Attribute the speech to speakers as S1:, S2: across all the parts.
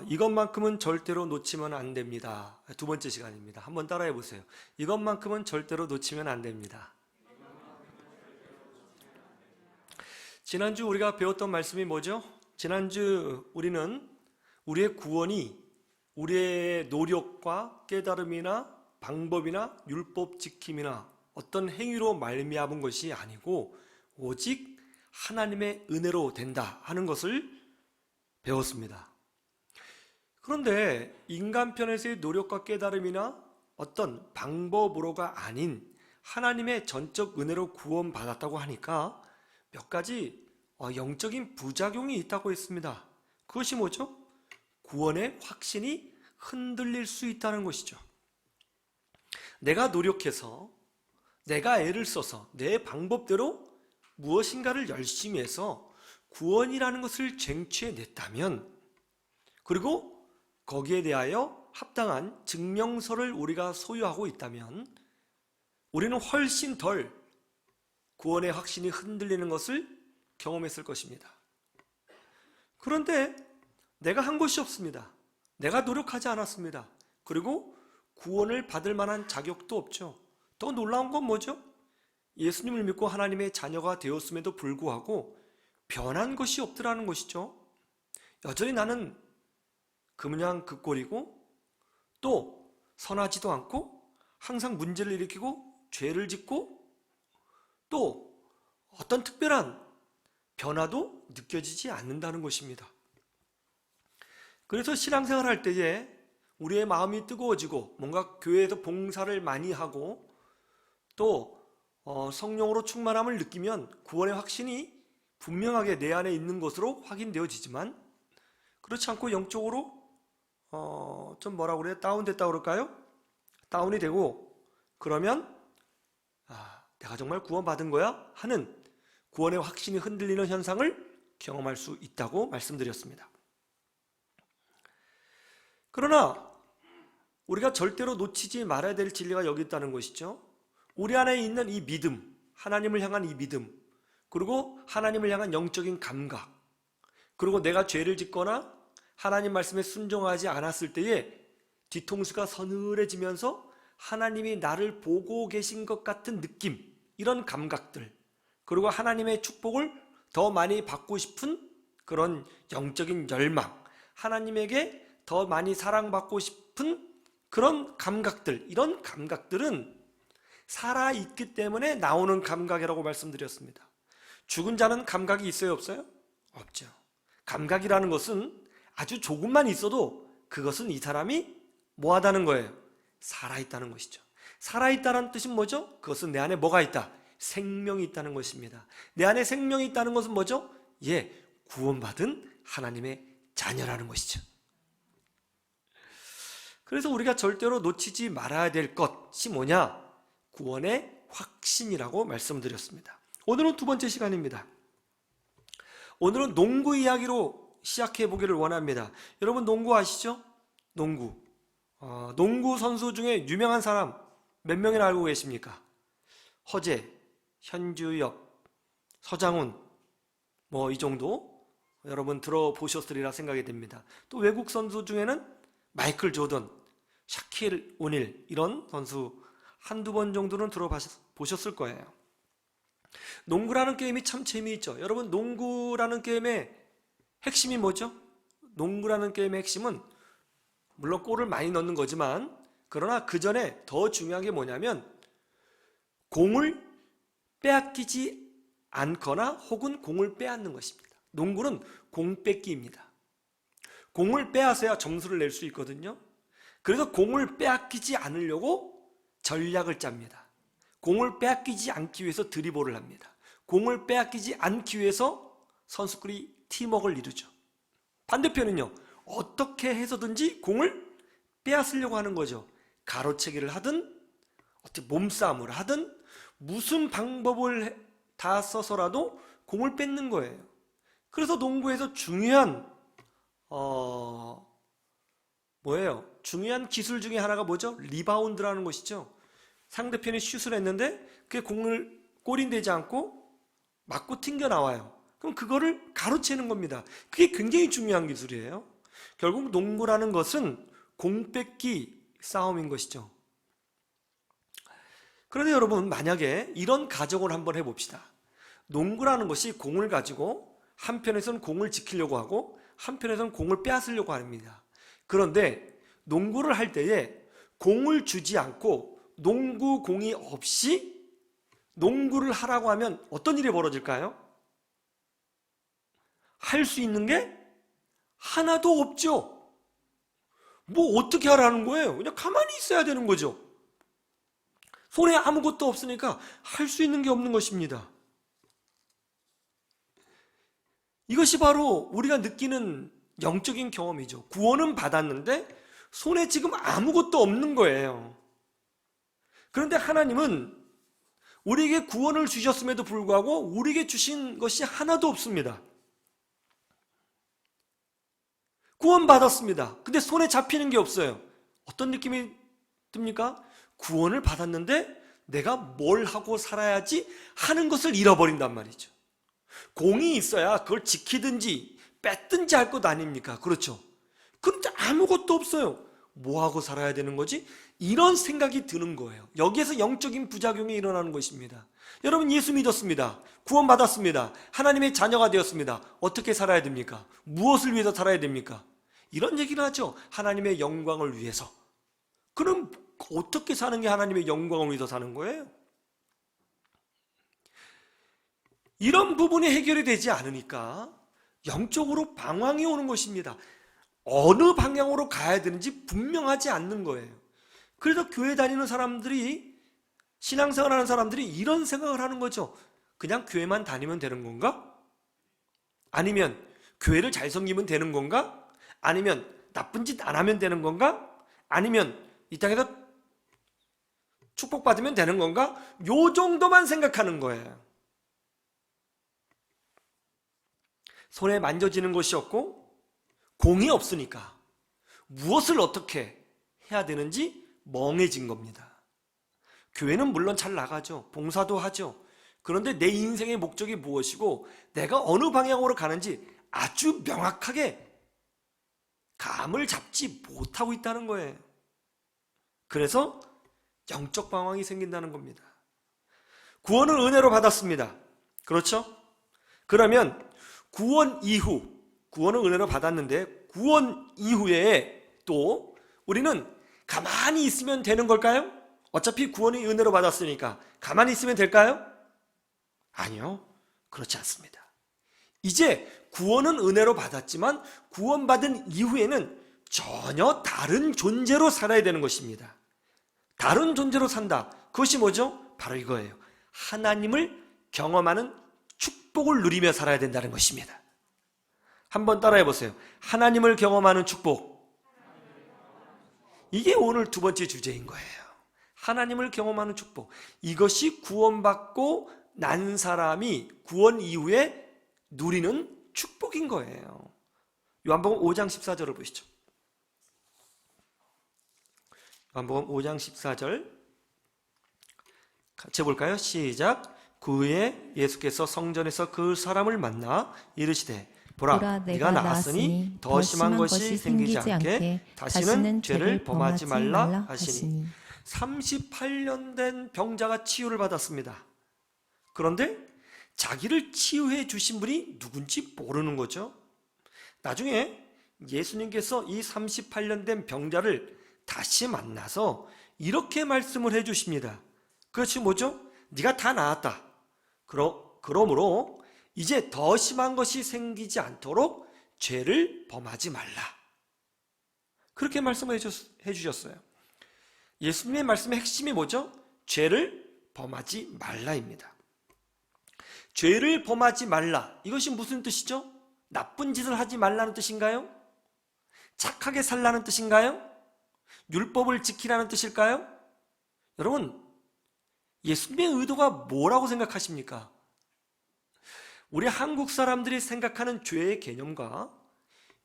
S1: 이것만큼은 절대로 놓치면 안 됩니다. 두 번째 시간입니다. 한번 따라해 보세요. 이것만큼은 절대로 놓치면 안 됩니다. 지난주 우리가 배웠던 말씀이 뭐죠? 지난주 우리는 우리의 구원이 우리의 노력과 깨달음이나 방법이나 율법 지킴이나 어떤 행위로 말미암은 것이 아니고 오직 하나님의 은혜로 된다 하는 것을 배웠습니다. 그런데 인간편에서의 노력과 깨달음이나 어떤 방법으로가 아닌 하나님의 전적 은혜로 구원받았다고 하니까 몇 가지 영적인 부작용이 있다고 했습니다. 그것이 뭐죠? 구원의 확신이 흔들릴 수 있다는 것이죠. 내가 노력해서, 내가 애를 써서 내 방법대로 무엇인가를 열심히 해서 구원이라는 것을 쟁취해냈다면, 그리고 거기에 대하여 합당한 증명서를 우리가 소유하고 있다면 우리는 훨씬 덜 구원의 확신이 흔들리는 것을 경험했을 것입니다. 그런데 내가 한 것이 없습니다. 내가 노력하지 않았습니다. 그리고 구원을 받을 만한 자격도 없죠. 더 놀라운 건 뭐죠? 예수님을 믿고 하나님의 자녀가 되었음에도 불구하고 변한 것이 없더라는 것이죠. 여전히 나는 그냥 그 꼴이고, 또 선하지도 않고 항상 문제를 일으키고 죄를 짓고, 또 어떤 특별한 변화도 느껴지지 않는다는 것입니다. 그래서 신앙생활 할 때에 우리의 마음이 뜨거워지고 뭔가 교회에서 봉사를 많이 하고 또 성령으로 충만함을 느끼면 구원의 확신이 분명하게 내 안에 있는 것으로 확인되어지지만, 그렇지 않고 영적으로 좀 뭐라고 그래요? 다운됐다고 그럴까요? 다운이 되고, 그러면 내가 정말 구원받은 거야? 하는 구원의 확신이 흔들리는 현상을 경험할 수 있다고 말씀드렸습니다. 그러나 우리가 절대로 놓치지 말아야 될 진리가 여기 있다는 것이죠. 우리 안에 있는 이 믿음, 하나님을 향한 이 믿음, 그리고 하나님을 향한 영적인 감각, 그리고 내가 죄를 짓거나 하나님 말씀에 순종하지 않았을 때에 뒤통수가 서늘해지면서 하나님이 나를 보고 계신 것 같은 느낌, 이런 감각들, 그리고 하나님의 축복을 더 많이 받고 싶은 그런 영적인 열망, 하나님에게 더 많이 사랑받고 싶은 그런 감각들, 이런 감각들은 살아있기 때문에 나오는 감각이라고 말씀드렸습니다. 죽은 자는 감각이 있어요, 없어요? 없죠. 감각이라는 것은 아주 조금만 있어도 그것은 이 사람이 뭐하다는 거예요? 살아있다는 것이죠. 살아있다는 뜻은 뭐죠? 그것은 내 안에 뭐가 있다? 생명이 있다는 것입니다. 내 안에 생명이 있다는 것은 뭐죠? 구원받은 하나님의 자녀라는 것이죠. 그래서 우리가 절대로 놓치지 말아야 될 것이 뭐냐? 구원의 확신이라고 말씀드렸습니다. 오늘은 두 번째 시간입니다. 오늘은 농구 이야기로 시작해 보기를 원합니다. 여러분 농구 아시죠? 농구. 농구 선수 중에 유명한 사람 몇 명이나 알고 계십니까? 허재, 현주엽, 서장훈, 이 정도 여러분 들어보셨으리라 생각이 됩니다. 또 외국 선수 중에는 마이클 조던, 샤킬 오닐, 이런 선수 한두 번 정도는 들어보셨을 거예요. 농구라는 게임이 참 재미있죠. 여러분 농구라는 게임의 핵심이 뭐죠? 농구라는 게임의 핵심은 물론 골을 많이 넣는 거지만, 그러나 그 전에 더 중요한 게 뭐냐면 공을 빼앗기지 않거나 혹은 공을 빼앗는 것입니다. 농구는 공 뺏기입니다. 공을 빼앗아야 점수를 낼 수 있거든요. 그래서 공을 빼앗기지 않으려고 전략을 짭니다. 공을 빼앗기지 않기 위해서 드리블을 합니다. 공을 빼앗기지 않기 위해서 선수끼리 팀워크를 이루죠. 반대편은요, 어떻게 해서든지 공을 빼앗으려고 하는 거죠. 가로채기를 하든 어떻게 몸싸움을 하든 무슨 방법을 다 써서라도 공을 뺏는 거예요. 그래서 농구에서 중요한 중요한 기술 중에 하나가 뭐죠? 리바운드라는 것이죠. 상대편이 슛을 했는데 그게 골이 되지 않고 맞고 튕겨 나와요. 그럼 그거를 가로채는 겁니다. 그게 굉장히 중요한 기술이에요. 결국 농구라는 것은 공 뺏기 싸움인 것이죠. 그런데 여러분, 만약에 이런 가정을 한번 해봅시다. 농구라는 것이 공을 가지고 한편에서는 공을 지키려고 하고 한편에서는 공을 빼앗으려고 합니다. 그런데 농구를 할 때에 공을 주지 않고 농구 공이 없이 농구를 하라고 하면 어떤 일이 벌어질까요? 할 수 있는 게 하나도 없죠. 뭐 어떻게 하라는 거예요? 그냥 가만히 있어야 되는 거죠. 손에 아무것도 없으니까 할 수 있는 게 없는 것입니다. 이것이 바로 우리가 느끼는 영적인 경험이죠. 구원은 받았는데 손에 지금 아무것도 없는 거예요. 그런데 하나님은 우리에게 구원을 주셨음에도 불구하고 우리에게 주신 것이 하나도 없습니다. 구원 받았습니다. 근데 손에 잡히는 게 없어요. 어떤 느낌이 듭니까? 구원을 받았는데 내가 뭘 하고 살아야지 하는 것을 잃어버린단 말이죠. 공이 있어야 그걸 지키든지 뺐든지 할 것 아닙니까? 그렇죠? 그런데 아무것도 없어요. 뭐 하고 살아야 되는 거지? 이런 생각이 드는 거예요. 여기에서 영적인 부작용이 일어나는 것입니다. 여러분, 예수 믿었습니다. 구원 받았습니다. 하나님의 자녀가 되었습니다. 어떻게 살아야 됩니까? 무엇을 위해서 살아야 됩니까? 이런 얘기를 하죠. 하나님의 영광을 위해서. 그럼 어떻게 사는 게 하나님의 영광을 위해서 사는 거예요? 이런 부분이 해결이 되지 않으니까 영적으로 방황이 오는 것입니다. 어느 방향으로 가야 되는지 분명하지 않는 거예요. 그래서 교회 다니는 사람들이, 신앙생활하는 사람들이 이런 생각을 하는 거죠. 그냥 교회만 다니면 되는 건가? 아니면 교회를 잘 섬기면 되는 건가? 아니면 나쁜 짓 안 하면 되는 건가? 아니면 이 땅에서 축복받으면 되는 건가? 요 정도만 생각하는 거예요. 손에 만져지는 것이 없고 공이 없으니까 무엇을 어떻게 해야 되는지 멍해진 겁니다. 교회는 물론 잘 나가죠. 봉사도 하죠. 그런데 내 인생의 목적이 무엇이고 내가 어느 방향으로 가는지 아주 명확하게 감을 잡지 못하고 있다는 거예요. 그래서 영적 방황이 생긴다는 겁니다. 구원을 은혜로 받았습니다. 그렇죠? 그러면 구원 이후, 구원을 은혜로 받았는데 구원 이후에 또 우리는 가만히 있으면 되는 걸까요? 어차피 구원이 은혜로 받았으니까 가만히 있으면 될까요? 아니요, 그렇지 않습니다. 이제 구원은 은혜로 받았지만 구원받은 이후에는 전혀 다른 존재로 살아야 되는 것입니다. 다른 존재로 산다. 그것이 뭐죠? 바로 이거예요. 하나님을 경험하는 축복을 누리며 살아야 된다는 것입니다. 한번 따라해 보세요. 하나님을 경험하는 축복. 이게 오늘 두 번째 주제인 거예요. 하나님을 경험하는 축복. 이것이 구원받고 난 사람이 구원 이후에 누리는 축복인 거예요. 요한복음 5장 14절을 보시죠. 요한복음 5장 14절 같이 볼까요? 시작. 그 후에 예수께서 성전에서 그 사람을 만나 이르시되 보라, 네가 나았으니 더 심한 것이 생기지 않게 다시는 죄를 범하지 말라 하시니. 38년 된 병자가 치유를 받았습니다. 그런데 자기를 치유해 주신 분이 누군지 모르는 거죠. 나중에 예수님께서 이 38년 된 병자를 다시 만나서 이렇게 말씀을 해 주십니다. 그것이 뭐죠? 네가 다 나았다. 그러므로 이제 더 심한 것이 생기지 않도록 죄를 범하지 말라. 그렇게 말씀을 해 주셨어요. 예수님의 말씀의 핵심이 뭐죠? 죄를 범하지 말라입니다. 죄를 범하지 말라. 이것이 무슨 뜻이죠? 나쁜 짓을 하지 말라는 뜻인가요? 착하게 살라는 뜻인가요? 율법을 지키라는 뜻일까요? 여러분, 예수님의 의도가 뭐라고 생각하십니까? 우리 한국 사람들이 생각하는 죄의 개념과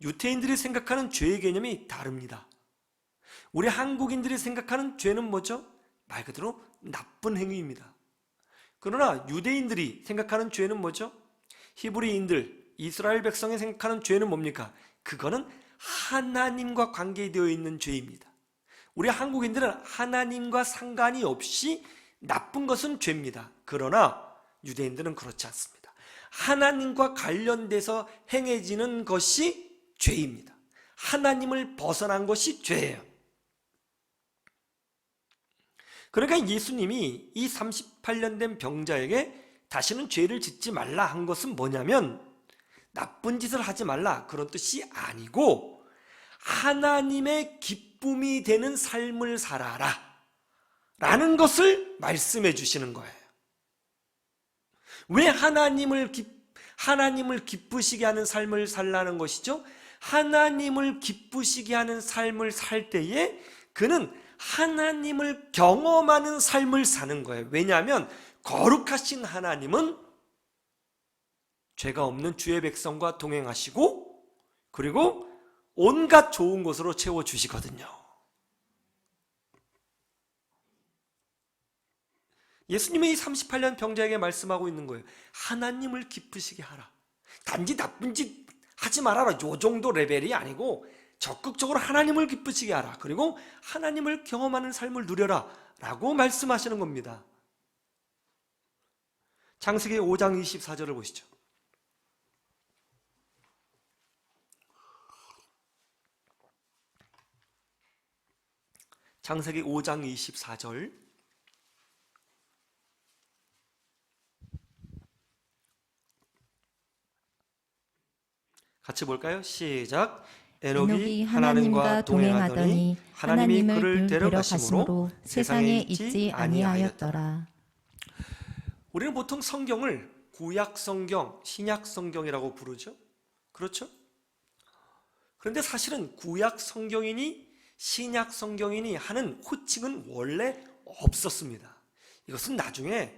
S1: 유태인들이 생각하는 죄의 개념이 다릅니다. 우리 한국인들이 생각하는 죄는 뭐죠? 말 그대로 나쁜 행위입니다. 그러나 유대인들이 생각하는 죄는 뭐죠? 히브리인들, 이스라엘 백성이 생각하는 죄는 뭡니까? 그거는 하나님과 관계되어 있는 죄입니다. 우리 한국인들은 하나님과 상관이 없이 나쁜 것은 죄입니다. 그러나 유대인들은 그렇지 않습니다. 하나님과 관련돼서 행해지는 것이 죄입니다. 하나님을 벗어난 것이 죄예요. 그러니까 예수님이 이 38년 된 병자에게 다시는 죄를 짓지 말라 한 것은 뭐냐면 나쁜 짓을 하지 말라 그런 뜻이 아니고 하나님의 기쁨이 되는 삶을 살아라 라는 것을 말씀해 주시는 거예요. 왜 하나님을 기쁘시게 하는 삶을 살라는 것이죠? 하나님을 기쁘시게 하는 삶을 살 때에 그는 하나님을 경험하는 삶을 사는 거예요. 왜냐하면 거룩하신 하나님은 죄가 없는 주의 백성과 동행하시고 그리고 온갖 좋은 것으로 채워주시거든요. 예수님이 이 38년 병자에게 말씀하고 있는 거예요. 하나님을 기쁘시게 하라. 단지 나쁜 짓 하지 말아라. 요 정도 레벨이 아니고 적극적으로 하나님을 기쁘시게 하라. 그리고 하나님을 경험하는 삶을 누려라 라고 말씀하시는 겁니다. 창세기 5장 24절을 보시죠. 창세기 5장 24절 같이 볼까요? 시작. 에녹이 하나님과 동행하더니 하나님이 그를 데려가심으로 세상에 있지 아니하였더라. 우리는 보통 성경을 구약 성경, 신약 성경이라고 부르죠. 그렇죠? 그런데 사실은 구약 성경이니 신약 성경이니 하는 호칭은 원래 없었습니다. 이것은 나중에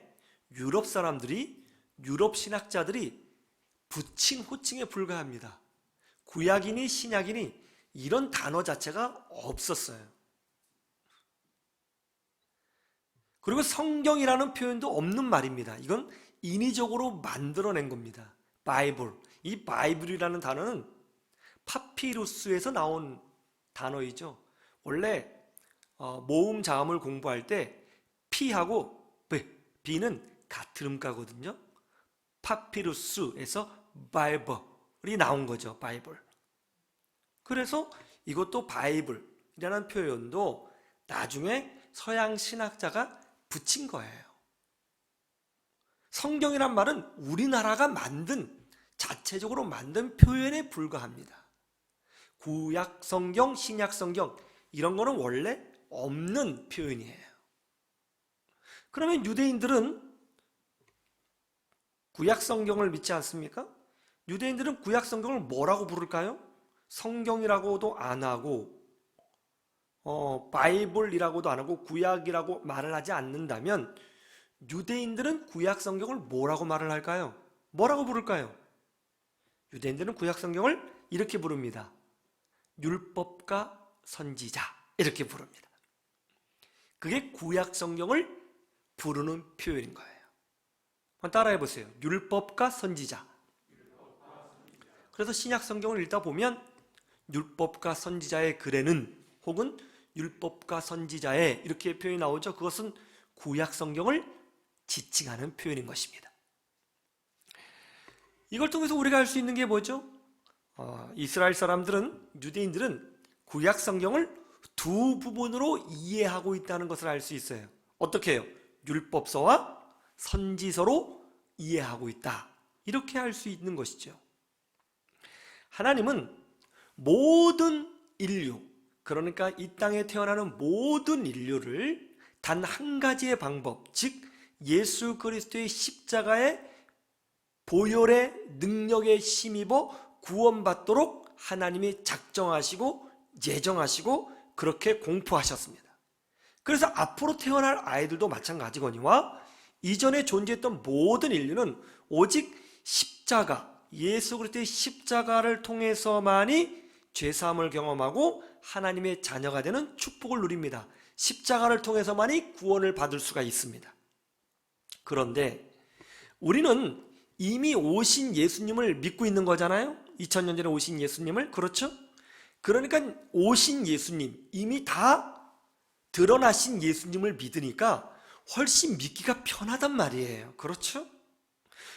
S1: 유럽 사람들이, 유럽 신학자들이 붙인 호칭에 불과합니다. 구약이니 신약이니 이런 단어 자체가 없었어요. 그리고 성경이라는 표현도 없는 말입니다. 이건 인위적으로 만들어낸 겁니다. 바이블. 이 바이블이라는 단어는 파피루스에서 나온 단어이죠. 원래 모음 자음을 공부할 때 P하고 B는 같은 음가거든요. 파피루스에서 바이블이 나온 거죠. 바이블. 그래서 이것도 바이블이라는 표현도 나중에 서양 신학자가 붙인 거예요. 성경이란 말은 우리나라가 자체적으로 만든 표현에 불과합니다. 구약 성경, 신약 성경 이런 거는 원래 없는 표현이에요. 그러면 유대인들은 구약 성경을 믿지 않습니까? 유대인들은 구약 성경을 뭐라고 부를까요? 성경이라고도 안 하고 바이블이라고도 안 하고 구약이라고 말을 하지 않는다면 유대인들은 구약 성경을 뭐라고 말을 할까요? 뭐라고 부를까요? 유대인들은 구약 성경을 이렇게 부릅니다. 율법과 선지자 이렇게 부릅니다. 그게 구약 성경을 부르는 표현인 거예요. 한번 따라해 보세요. 율법과 선지자. 그래서 신약 성경을 읽다 보면 율법과 선지자의 글에는 혹은 율법과 선지자의 이렇게 표현이 나오죠. 그것은 구약 성경을 지칭하는 표현인 것입니다. 이걸 통해서 우리가 알 수 있는 게 뭐죠? 이스라엘 사람들은, 유대인들은 구약 성경을 두 부분으로 이해하고 있다는 것을 알 수 있어요. 어떻게 해요? 율법서와 선지서로 이해하고 있다. 이렇게 알 수 있는 것이죠. 하나님은 모든 인류, 그러니까 이 땅에 태어나는 모든 인류를 단 한 가지의 방법, 즉 예수 그리스도의 십자가의 보혈의 능력에 힘입어 구원받도록 하나님이 작정하시고 예정하시고 그렇게 공포하셨습니다. 그래서 앞으로 태어날 아이들도 마찬가지거니와 이전에 존재했던 모든 인류는 오직 십자가, 예수 그리스도의 십자가를 통해서만이 죄사함을 경험하고 하나님의 자녀가 되는 축복을 누립니다. 십자가를 통해서만이 구원을 받을 수가 있습니다. 그런데 우리는 이미 오신 예수님을 믿고 있는 거잖아요. 2000년 전에 오신 예수님을. 그렇죠? 그러니까 오신 예수님, 이미 다 드러나신 예수님을 믿으니까 훨씬 믿기가 편하단 말이에요. 그렇죠?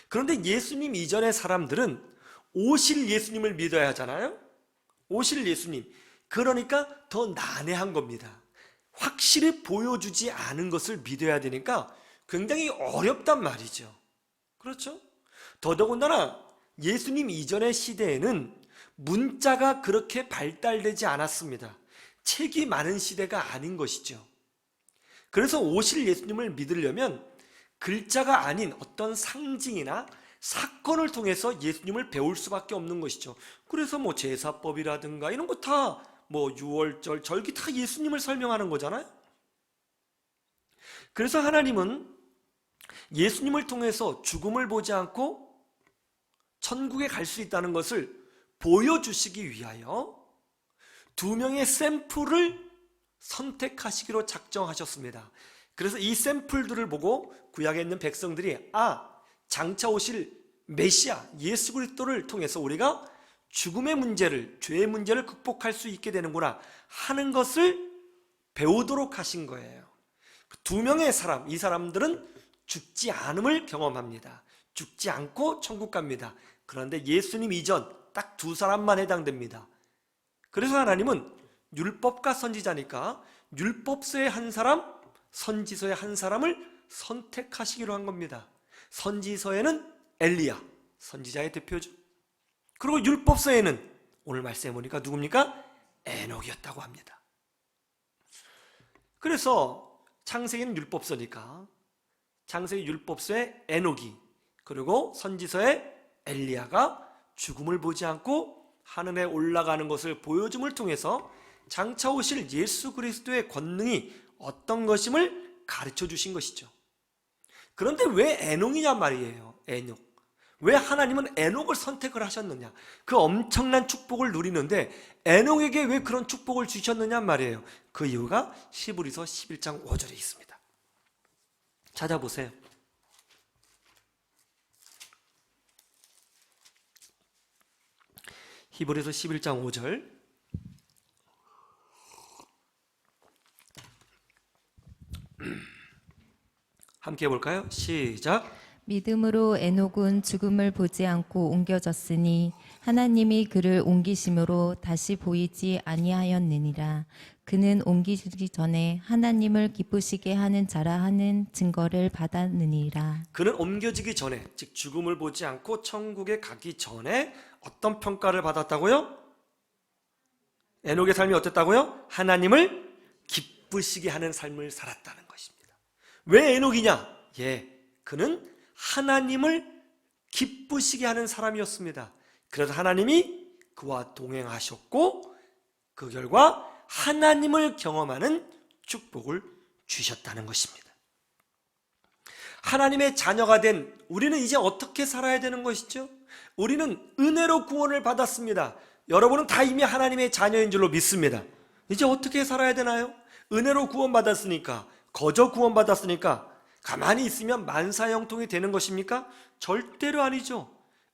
S1: 그런데 예수님 이전의 사람들은 오실 예수님을 믿어야 하잖아요. 오실 예수님. 그러니까 더 난해한 겁니다. 확실히 보여주지 않은 것을 믿어야 되니까 굉장히 어렵단 말이죠. 그렇죠? 더더군다나 예수님 이전의 시대에는 문자가 그렇게 발달되지 않았습니다. 책이 많은 시대가 아닌 것이죠. 그래서 오실 예수님을 믿으려면 글자가 아닌 어떤 상징이나 사건을 통해서 예수님을 배울 수밖에 없는 것이죠. 그래서 제사법이라든가 이런 거 다 유월절, 절기 다 예수님을 설명하는 거잖아요. 그래서 하나님은 예수님을 통해서 죽음을 보지 않고 천국에 갈 수 있다는 것을 보여주시기 위하여 2명의 샘플을 선택하시기로 작정하셨습니다. 그래서 이 샘플들을 보고 구약에 있는 백성들이 장차 오실 메시아 예수 그리스도를 통해서 우리가 죽음의 문제를, 죄의 문제를 극복할 수 있게 되는구나 하는 것을 배우도록 하신 거예요. 2명의 사람, 이 사람들은 죽지 않음을 경험합니다. 죽지 않고 천국 갑니다. 그런데 예수님 이전 딱 2사람만 해당됩니다. 그래서 하나님은 율법과 선지자니까 율법서의 한 사람, 선지서의 한 사람을 선택하시기로 한 겁니다. 선지서에는 엘리야, 선지자의 대표죠. 그리고 율법서에는 오늘 말씀해 보니까 누굽니까? 에녹이었다고 합니다. 그래서 창세기는 율법서니까 창세기 율법서의 에녹이, 그리고 선지서의 엘리야가 죽음을 보지 않고 하늘에 올라가는 것을 보여줌을 통해서 장차 오실 예수 그리스도의 권능이 어떤 것임을 가르쳐 주신 것이죠. 그런데 왜 에녹이냐 말이에요. 에녹. 왜 하나님은 에녹을 선택을 하셨느냐? 그 엄청난 축복을 누리는데 에녹에게 왜 그런 축복을 주셨느냐 말이에요. 그 이유가 히브리서 11장 5절에 있습니다. 찾아보세요. 히브리서 11장 5절. 함께 해볼까요? 시작.
S2: 믿음으로 에녹은 죽음을 보지 않고 옮겨졌으니 하나님이 그를 옮기심으로 다시 보이지 아니하였느니라. 그는 옮기시기 전에 하나님을 기쁘시게 하는 자라 하는 증거를 받았느니라.
S1: 그는 옮겨지기 전에, 즉 죽음을 보지 않고 천국에 가기 전에 어떤 평가를 받았다고요? 에녹의 삶이 어땠다고요? 하나님을 기쁘시게 하는 삶을 살았다는 것입니다. 왜 에녹이냐? 그는 하나님을 기쁘시게 하는 사람이었습니다. 그래서 하나님이 그와 동행하셨고 그 결과 하나님을 경험하는 축복을 주셨다는 것입니다. 하나님의 자녀가 된 우리는 이제 어떻게 살아야 되는 것이죠? 우리는 은혜로 구원을 받았습니다. 여러분은 다 이미 하나님의 자녀인 줄로 믿습니다. 이제 어떻게 살아야 되나요? 은혜로 구원받았으니까, 거저 구원받았으니까 가만히 있으면 만사형통이 되는 것입니까? 절대로 아니죠.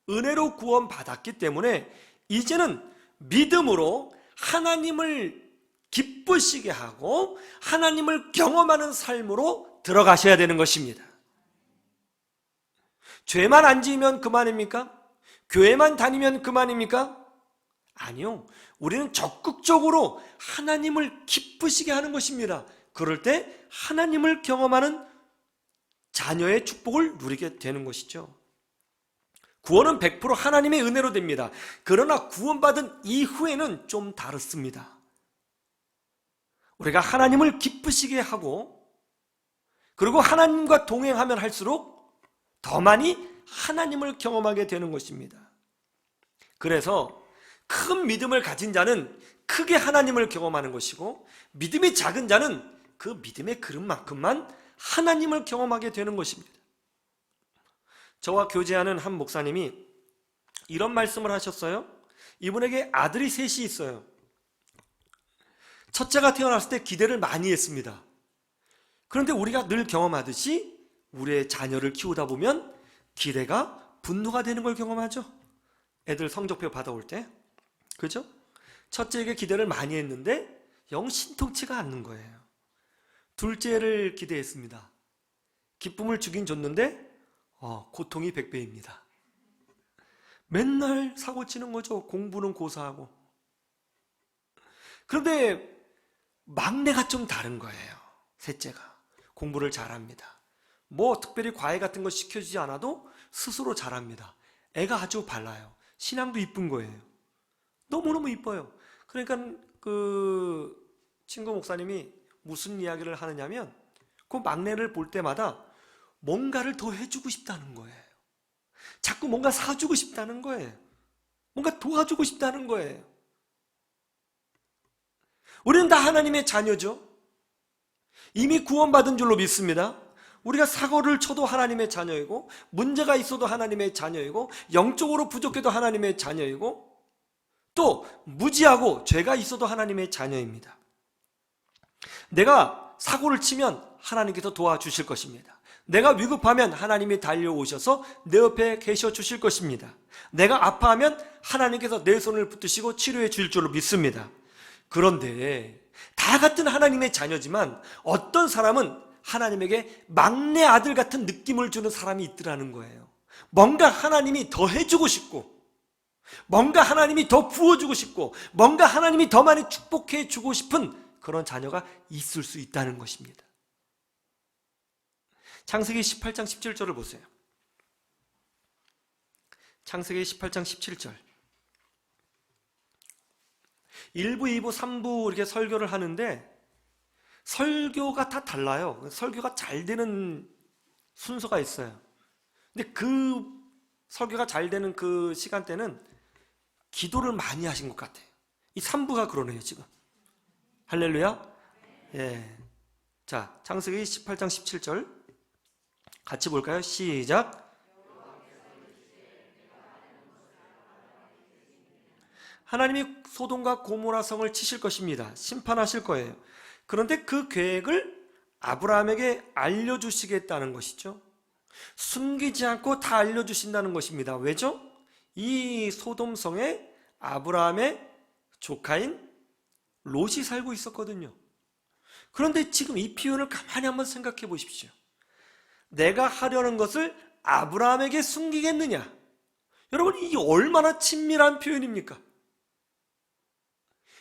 S1: 은혜로 구원받았기 때문에 이제는 믿음으로 하나님을 기쁘시게 하고 하나님을 경험하는 삶으로 들어가셔야 되는 것입니다. 죄만 안 지으면 그만입니까? 교회만 다니면 그만입니까? 아니요. 우리는 적극적으로 하나님을 기쁘시게 하는 것입니다. 그럴 때 하나님을 경험하는 자녀의 축복을 누리게 되는 것이죠. 구원은 100% 하나님의 은혜로 됩니다. 그러나 구원받은 이후에는 좀 다릅니다. 우리가 하나님을 기쁘시게 하고 그리고 하나님과 동행하면 할수록 더 많이 하나님을 경험하게 되는 것입니다. 그래서 큰 믿음을 가진 자는 크게 하나님을 경험하는 것이고 믿음이 작은 자는 그 믿음의 그릇만큼만 하나님을 경험하게 되는 것입니다. 저와 교제하는 한 목사님이 이런 말씀을 하셨어요. 이분에게 아들이 셋이 있어요. 첫째가 태어났을 때 기대를 많이 했습니다. 그런데 우리가 늘 경험하듯이 우리의 자녀를 키우다 보면 기대가 분노가 되는 걸 경험하죠. 애들 성적표 받아올 때. 그죠? 첫째에게 기대를 많이 했는데 영 신통치가 않는 거예요. 둘째를 기대했습니다. 기쁨을 주긴 줬는데 고통이 100배입니다. 맨날 사고 치는 거죠. 공부는 고사하고. 그런데 막내가 좀 다른 거예요. 셋째가 공부를 잘합니다. 뭐 특별히 과외 같은 거 시켜주지 않아도 스스로 잘합니다. 애가 아주 발라요. 신앙도 이쁜 거예요. 너무너무 이뻐요. 그러니까 그 친구 목사님이 무슨 이야기를 하느냐면 그 막내를 볼 때마다 뭔가를 더 해주고 싶다는 거예요. 자꾸 뭔가 사주고 싶다는 거예요. 뭔가 도와주고 싶다는 거예요. 우리는 다 하나님의 자녀죠. 이미 구원받은 줄로 믿습니다. 우리가 사고를 쳐도 하나님의 자녀이고, 문제가 있어도 하나님의 자녀이고, 영적으로 부족해도 하나님의 자녀이고, 또 무지하고 죄가 있어도 하나님의 자녀입니다. 내가 사고를 치면 하나님께서 도와주실 것입니다. 내가 위급하면 하나님이 달려오셔서 내 옆에 계셔 주실 것입니다. 내가 아파하면 하나님께서 내 손을 붙드시고 치료해 줄 줄로 믿습니다. 그런데 다 같은 하나님의 자녀지만 어떤 사람은 하나님에게 막내 아들 같은 느낌을 주는 사람이 있더라는 거예요. 뭔가 하나님이 더 해주고 싶고, 뭔가 하나님이 더 부어주고 싶고, 뭔가 하나님이 더 많이 축복해 주고 싶은 그런 자녀가 있을 수 있다는 것입니다. 창세기 18장 17절을 보세요. 창세기 18장 17절. 1부, 2부, 3부 이렇게 설교를 하는데 설교가 다 달라요. 설교가 잘 되는 순서가 있어요. 근데 그 설교가 잘 되는 그 시간대는 기도를 많이 하신 것 같아요. 이 3부가 그러네요, 지금. 할렐루야. 예. 자, 창세기 18장 17절 같이 볼까요? 시작. 하나님이 소돔과 고모라 성을 치실 것입니다. 심판하실 거예요. 그런데 그 계획을 아브라함에게 알려주시겠다는 것이죠. 숨기지 않고 다 알려주신다는 것입니다. 왜죠? 이 소돔성에 아브라함의 조카인 롯이 살고 있었거든요. 그런데 지금 이 표현을 가만히 한번 생각해 보십시오. 내가 하려는 것을 아브라함에게 숨기겠느냐? 여러분, 이게 얼마나 친밀한 표현입니까?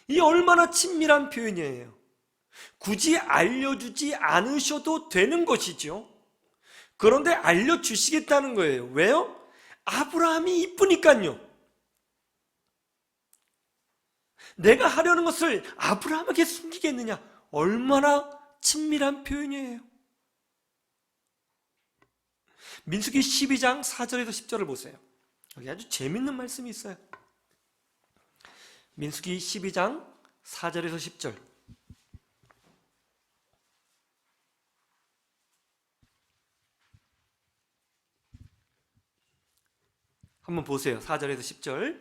S1: 이 얼마나 친밀한 표현이에요. 굳이 알려주지 않으셔도 되는 것이죠. 그런데 알려주시겠다는 거예요. 왜요? 아브라함이 이쁘니까요. 내가 하려는 것을 아브라함에게 숨기겠느냐? 얼마나 친밀한 표현이에요. 민수기 12장 4절에서 10절을 보세요. 여기 아주 재밌는 말씀이 있어요. 민수기 12장 4절에서 10절. 한번 보세요. 4절에서 10절.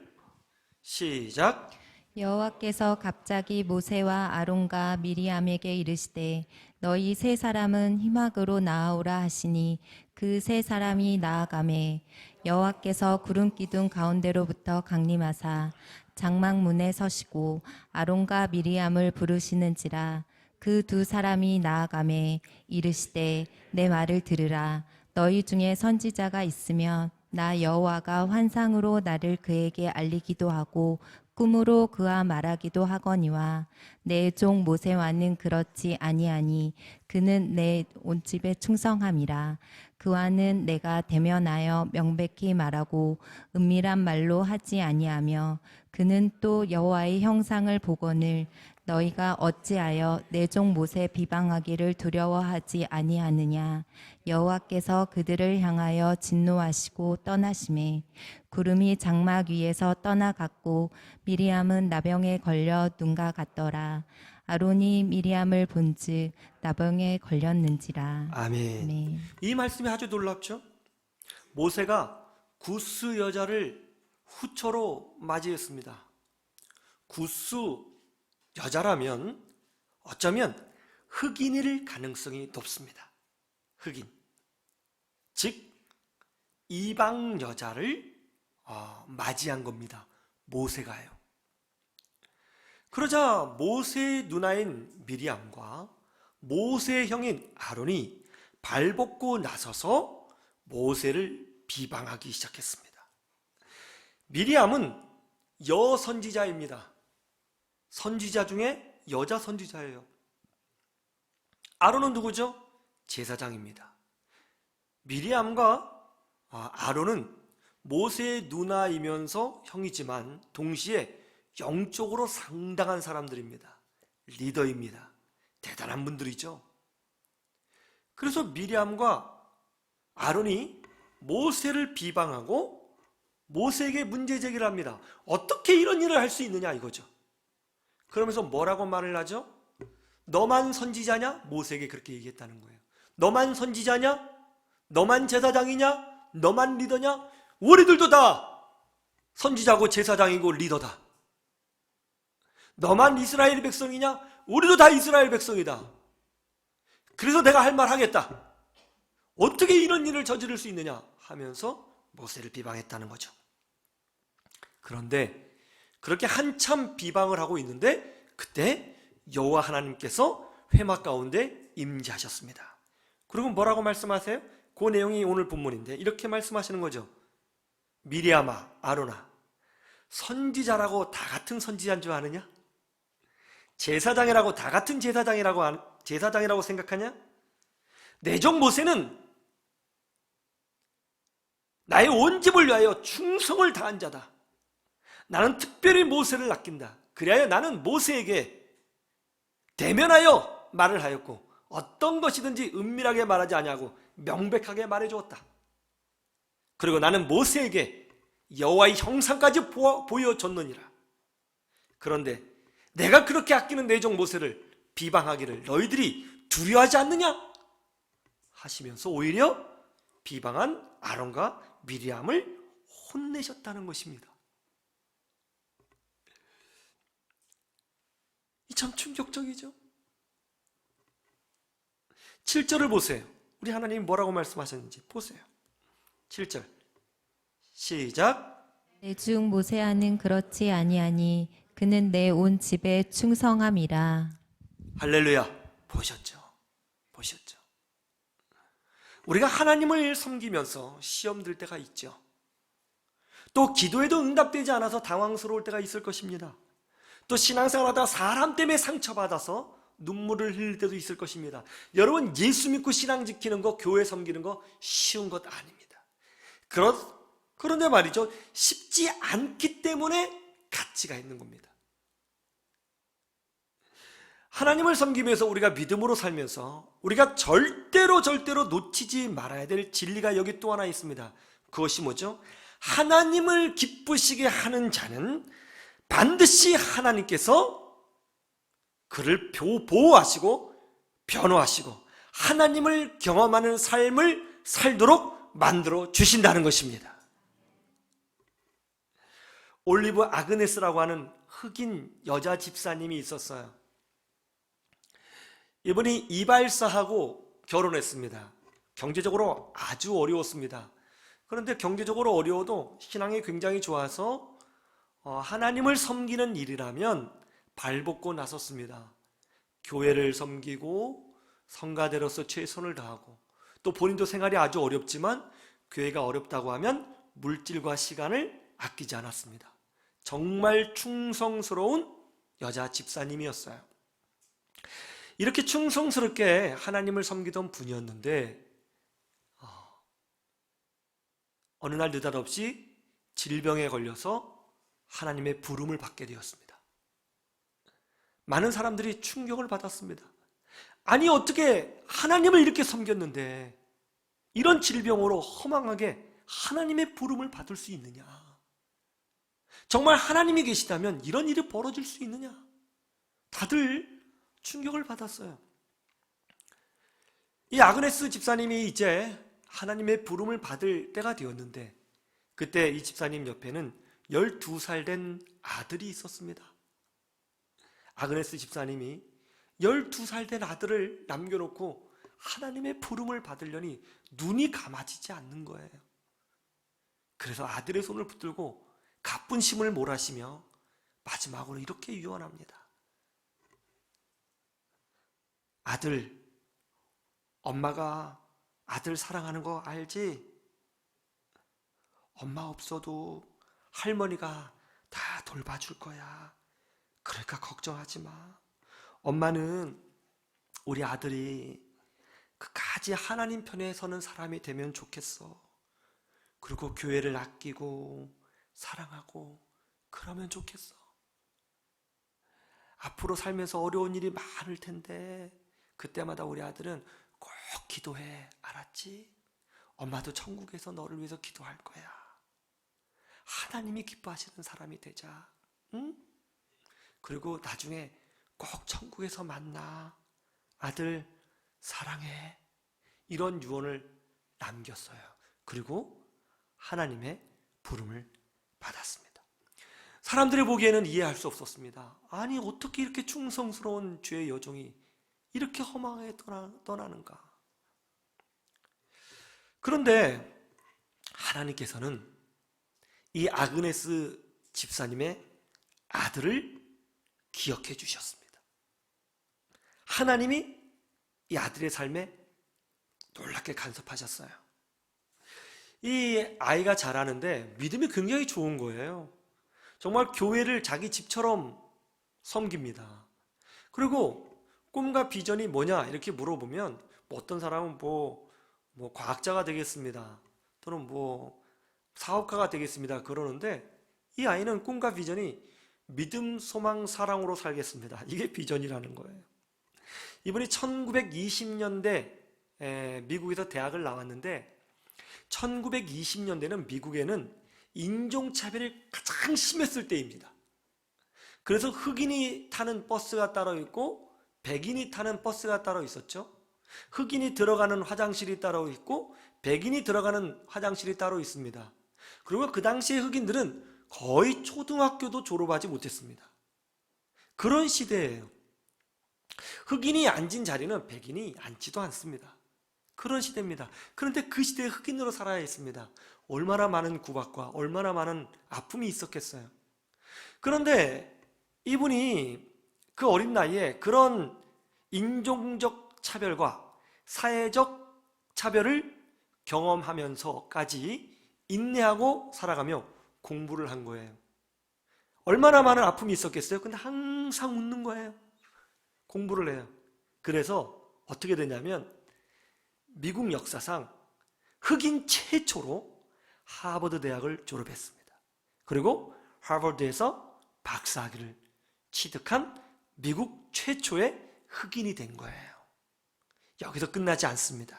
S1: 시작.
S2: 여호와께서 갑자기 모세와 아론과 미리암에게 이르시되 너희 세 사람은 희막으로 나아오라 하시니 그 세 사람이 나아가매 여호와께서 구름 기둥 가운데로부터 강림하사 장막문에 서시고 아론과 미리암을 부르시는지라 그 두 사람이 나아가매 이르시되 내 말을 들으라 너희 중에 선지자가 있으면 나 여호와가 환상으로 나를 그에게 알리기도 하고 꿈으로 그와 말하기도 하거니와 내 종 모세와는 그렇지 아니하니 그는 내 온집에 충성함이라 그와는 내가 대면하여 명백히 말하고 은밀한 말로 하지 아니하며 그는 또 여호와의 형상을 보거늘 너희가 어찌하여 내 종 모세 비방하기를 두려워하지 아니하느냐 여호와께서 그들을 향하여 진노하시고 떠나심에 구름이 장막 위에서 떠나갔고 미리암은 나병에 걸려 눈과 같더라 아론이 미리암을 본즉 나병에 걸렸는지라.
S1: 아멘.
S2: 아멘.
S1: 이 말씀이 아주 놀랍죠? 모세가 구스 여자를 후처로 맞이했습니다. 구스 여자라면 어쩌면 흑인일 가능성이 높습니다. 흑인. 즉 이방 여자를 맞이한 겁니다. 모세가요. 그러자 모세의 누나인 미리암과 모세의 형인 아론이 발벗고 나서서 모세를 비방하기 시작했습니다. 미리암은 여선지자입니다. 선지자 중에 여자 선지자예요. 아론은 누구죠? 제사장입니다. 미리암과 아론은 모세의 누나이면서 형이지만 동시에 영적으로 상당한 사람들입니다. 리더입니다. 대단한 분들이죠. 그래서 미리암과 아론이 모세를 비방하고 모세에게 문제 제기를 합니다. 어떻게 이런 일을 할 수 있느냐 이거죠. 그러면서 뭐라고 말을 하죠? 너만 선지자냐? 모세에게 그렇게 얘기했다는 거예요. 너만 선지자냐? 너만 제사장이냐? 너만 리더냐? 우리들도 다 선지자고 제사장이고 리더다. 너만 이스라엘 백성이냐? 우리도 다 이스라엘 백성이다. 그래서 내가 할 말 하겠다. 어떻게 이런 일을 저지를 수 있느냐 하면서 모세를 비방했다는 거죠. 그런데 그렇게 한참 비방을 하고 있는데 그때 여호와 하나님께서 회막 가운데 임재하셨습니다. 그리고 뭐라고 말씀하세요? 그 내용이 오늘 본문인데 이렇게 말씀하시는 거죠. 미리암아, 아론아, 선지자라고 다 같은 선지자인 줄 아느냐? 제사장이라고 다 같은 제사장이라고 생각하냐? 내 종 모세는 나의 온 집을 위하여 충성을 다한 자다. 나는 특별히 모세를 아낀다. 그리하여 나는 모세에게 대면하여 말을 하였고 어떤 것이든지 은밀하게 말하지 아니하고 명백하게 말해주었다. 그리고 나는 모세에게 여호와의 형상까지 보여줬느니라. 그런데 내가 그렇게 아끼는 내 종 모세를 비방하기를 너희들이 두려워하지 않느냐? 하시면서 오히려 비방한 아론과 미리암을 혼내셨다는 것입니다. 이 참 충격적이죠. 7절을 보세요. 우리 하나님이 뭐라고 말씀하셨는지 보세요. 7절 시작.
S2: 내 중 모세아는 그렇지 아니하니 그는 내 온 집에 충성함이라.
S1: 할렐루야. 보셨죠? 우리가 하나님을 섬기면서 시험 들 때가 있죠. 또 기도에도 응답되지 않아서 당황스러울 때가 있을 것입니다. 또 신앙생활하다가 사람 때문에 상처받아서 눈물을 흘릴 때도 있을 것입니다. 여러분, 예수 믿고 신앙 지키는 거, 교회 섬기는 거 쉬운 것 아닙니다. 그런데 말이죠, 쉽지 않기 때문에 가치가 있는 겁니다. 하나님을 섬기면서 우리가 믿음으로 살면서 우리가 절대로 놓치지 말아야 될 진리가 여기 또 하나 있습니다. 그것이 뭐죠? 하나님을 기쁘시게 하는 자는 반드시 하나님께서 그를 보호하시고 변호하시고 하나님을 경험하는 삶을 살도록 만들어 주신다는 것입니다. 올리브 아그네스라고 하는 흑인 여자 집사님이 있었어요. 이분이 이발사하고 결혼했습니다. 경제적으로 아주 어려웠습니다. 그런데 경제적으로 어려워도 신앙이 굉장히 좋아서 하나님을 섬기는 일이라면 발벗고 나섰습니다. 교회를 섬기고 성가대로서 최선을 다하고 또 본인도 생활이 아주 어렵지만 교회가 어렵다고 하면 물질과 시간을 아끼지 않았습니다. 정말 충성스러운 여자 집사님이었어요. 이렇게 충성스럽게 하나님을 섬기던 분이었는데 어느 날 느닷없이 질병에 걸려서 하나님의 부름을 받게 되었습니다. 많은 사람들이 충격을 받았습니다. 아니, 어떻게 하나님을 이렇게 섬겼는데 이런 질병으로 허망하게 하나님의 부름을 받을 수 있느냐? 정말 하나님이 계시다면 이런 일이 벌어질 수 있느냐? 다들 충격을 받았어요. 이 아그네스 집사님이 이제 하나님의 부름을 받을 때가 되었는데 그때 이 집사님 옆에는 12살 된 아들이 있었습니다. 아그네스 집사님이 12살 된 아들을 남겨놓고 하나님의 부름을 받으려니 눈이 감아지지 않는 거예요. 그래서 아들의 손을 붙들고 가쁜 심을 몰아시며 마지막으로 이렇게 유언합니다. 아들, 엄마가 아들 사랑하는 거 알지? 엄마 없어도 할머니가 다 돌봐줄 거야. 그러니까 걱정하지 마. 엄마는 우리 아들이 끝까지 하나님 편에 서는 사람이 되면 좋겠어. 그리고 교회를 아끼고 사랑하고 그러면 좋겠어. 앞으로 살면서 어려운 일이 많을 텐데 그때마다 우리 아들은 꼭 기도해. 알았지? 엄마도 천국에서 너를 위해서 기도할 거야. 하나님이 기뻐하시는 사람이 되자. 응? 그리고 나중에 꼭 천국에서 만나. 아들 사랑해. 이런 유언을 남겼어요. 그리고 하나님의 부름을 받았습니다. 사람들이 보기에는 이해할 수 없었습니다. 아니 어떻게 이렇게 충성스러운 주의 여종이 이렇게 험하게 떠나는가. 그런데 하나님께서는 이 아그네스 집사님의 아들을 기억해 주셨습니다. 하나님이 이 아들의 삶에 놀랍게 간섭하셨어요. 이 아이가 자라는데 믿음이 굉장히 좋은 거예요. 정말 교회를 자기 집처럼 섬깁니다. 그리고 꿈과 비전이 뭐냐 이렇게 물어보면 어떤 사람은 뭐 과학자가 되겠습니다. 또는 사업가가 되겠습니다. 그러는데 이 아이는 꿈과 비전이 믿음, 소망, 사랑으로 살겠습니다. 이게 비전이라는 거예요. 이분이 1920년대 미국에서 대학을 나왔는데 1920년대는 미국에는 인종차별이 가장 심했을 때입니다. 그래서 흑인이 타는 버스가 따로 있고 백인이 타는 버스가 따로 있었죠. 흑인이 들어가는 화장실이 따로 있고 백인이 들어가는 화장실이 따로 있습니다. 그리고 그 당시에 흑인들은 거의 초등학교도 졸업하지 못했습니다. 그런 시대예요. 흑인이 앉은 자리는 백인이 앉지도 않습니다. 그런 시대입니다. 그런데 그 시대에 흑인으로 살아야 했습니다. 얼마나 많은 구박과 얼마나 많은 아픔이 있었겠어요. 그런데 이분이 그 어린 나이에 그런 인종적 차별과 사회적 차별을 경험하면서까지 인내하고 살아가며 공부를 한 거예요. 얼마나 많은 아픔이 있었겠어요? 근데 항상 웃는 거예요. 공부를 해요. 그래서 어떻게 되냐면 미국 역사상 흑인 최초로 하버드 대학을 졸업했습니다. 그리고 하버드에서 박사학위를 취득한 미국 최초의 흑인이 된 거예요. 여기서 끝나지 않습니다.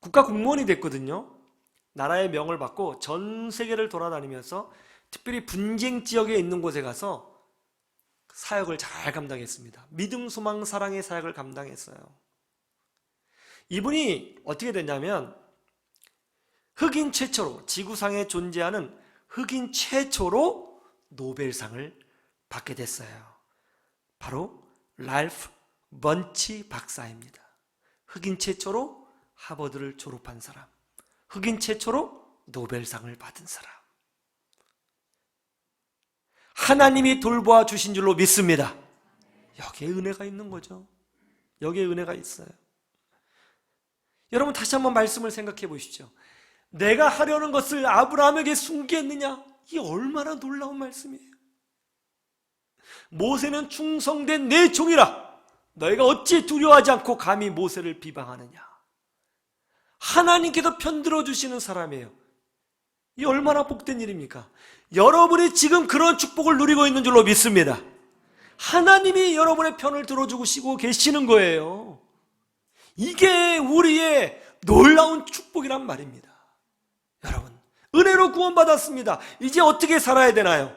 S1: 국가 공무원이 됐거든요. 나라의 명을 받고 전 세계를 돌아다니면서 특별히 분쟁 지역에 있는 곳에 가서 사역을 잘 감당했습니다. 믿음, 소망, 사랑의 사역을 감당했어요. 이분이 어떻게 됐냐면 흑인 최초로, 지구상에 존재하는 흑인 최초로 노벨상을 받게 됐어요. 바로 랄프 번치 박사입니다. 흑인 최초로 하버드를 졸업한 사람, 흑인 최초로 노벨상을 받은 사람. 하나님이 돌보아 주신 줄로 믿습니다. 여기에 은혜가 있는 거죠. 여기에 은혜가 있어요. 여러분 다시 한번 말씀을 생각해 보십시오. 내가 하려는 것을 아브라함에게 숨겼느냐? 이게 얼마나 놀라운 말씀이에요. 모세는 충성된 내 종이라 너희가 어찌 두려워하지 않고 감히 모세를 비방하느냐? 하나님께서 편들어 주시는 사람이에요. 이 얼마나 복된 일입니까? 여러분이 지금 그런 축복을 누리고 있는 줄로 믿습니다. 하나님이 여러분의 편을 들어주시고 계시는 거예요. 이게 우리의 놀라운 축복이란 말입니다. 여러분, 은혜로 구원받았습니다. 이제 어떻게 살아야 되나요?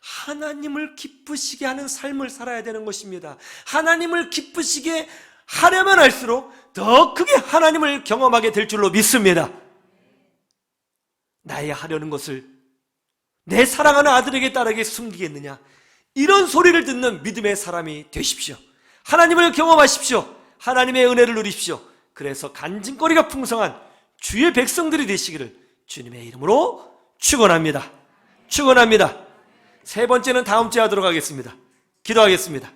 S1: 하나님을 기쁘시게 하는 삶을 살아야 되는 것입니다. 하나님을 기쁘시게 하려면 할수록 더 크게 하나님을 경험하게 될 줄로 믿습니다. 나의 하려는 것을 내 사랑하는 아들에게 딸에게 숨기겠느냐? 이런 소리를 듣는 믿음의 사람이 되십시오. 하나님을 경험하십시오. 하나님의 은혜를 누리십시오. 그래서 간증거리가 풍성한 주의 백성들이 되시기를 주님의 이름으로 축원합니다. 축원합니다. 세 번째는 다음 주에 하도록 하겠습니다. 기도하겠습니다.